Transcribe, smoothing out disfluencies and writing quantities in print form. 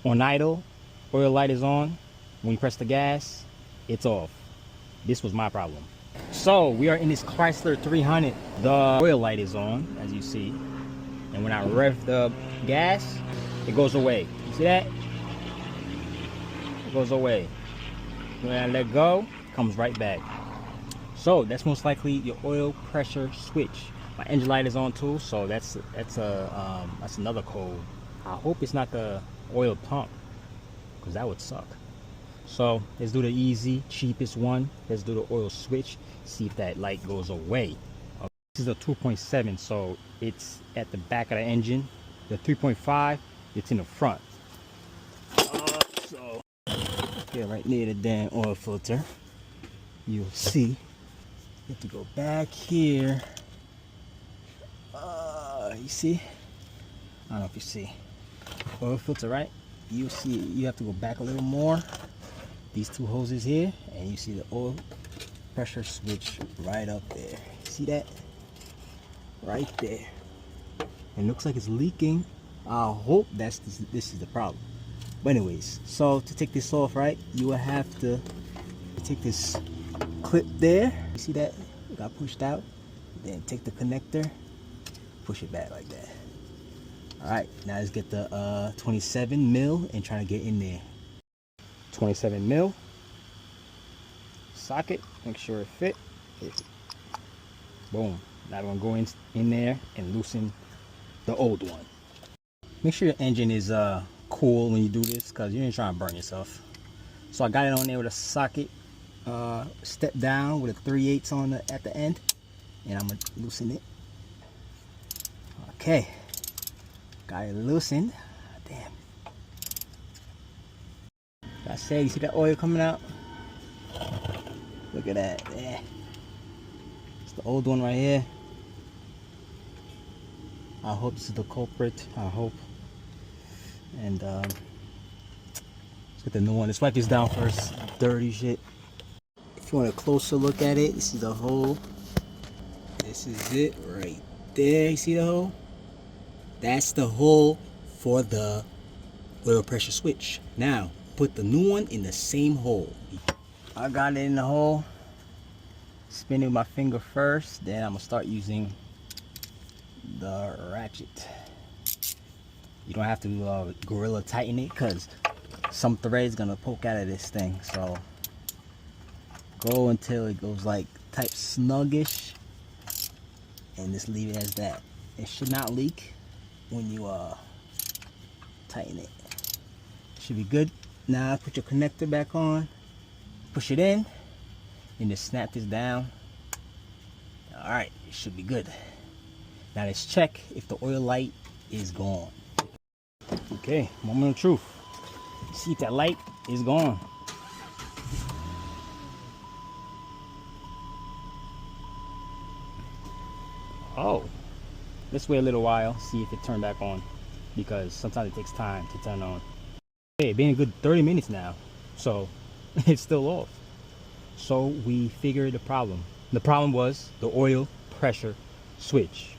On idle, oil light is on. When you press the gas, it's off. This was my problem. So we are in this Chrysler 300. The oil light is on, as you see. And when I rev the gas, it goes away. You see that? It goes away. When I let go, it comes right back. So that's most likely your oil pressure switch. My engine light is on too, so that's another code. I hope it's not the oil pump, because that would suck. So let's do the easy, cheapest one. Let's do the oil switch. See if that light goes away. Okay. This is a 2.7, so it's at the back of the engine. The 3.5, it's in the front. So okay, right near the damn oil filter, you'll see. You have to go back here. You see? I don't know if you see. Oil filter, right? You see, you have to go back a little more. These two hoses here, and you see the oil pressure switch right up there. See that? Right there. It looks like it's leaking. I hope this is the problem. But anyways, so to take this off, right, you will have to take this clip there. You see that? It got pushed out. Then take the connector, push it back like that. All right, now let's get the 27 mil and try to get in there. 27 mil socket, make sure it fit. Boom. Now we're gonna go in there and loosen the old one. Make sure your engine is cool when you do this, because you ain't trying to burn yourself. So I got it on there with a socket step down with a 3/8 on at the end, and I'm gonna loosen it. Okay, got it loosened. Damn. Like I said, you see that oil coming out? Look at that. Yeah. It's the old one right here. I hope this is the culprit. I hope. And let's get the new one. Let's wipe this down first. Dirty shit. If you want a closer look at it, this is the hole. This is it right there. You see the hole? That's the hole for the oil pressure switch. Now, put the new one in the same hole. I got it in the hole. Spin it with my finger first, then I'm gonna start using the ratchet. You don't have to gorilla tighten it, because some thread's gonna poke out of this thing. So go until it goes like type snuggish, and just leave it as that. It should not leak when you tighten it. Should be good. Now put your connector back on, push it in, and just snap this down. All right, it should be good. Now let's check if the oil light is gone. Okay, moment of truth. See if that light is gone. Oh, let's wait a little while, see if it turned back on, because sometimes it takes time to turn on. Hey, it's been a good 30 minutes now, so it's still off. So we figured the problem. The problem was the oil pressure switch.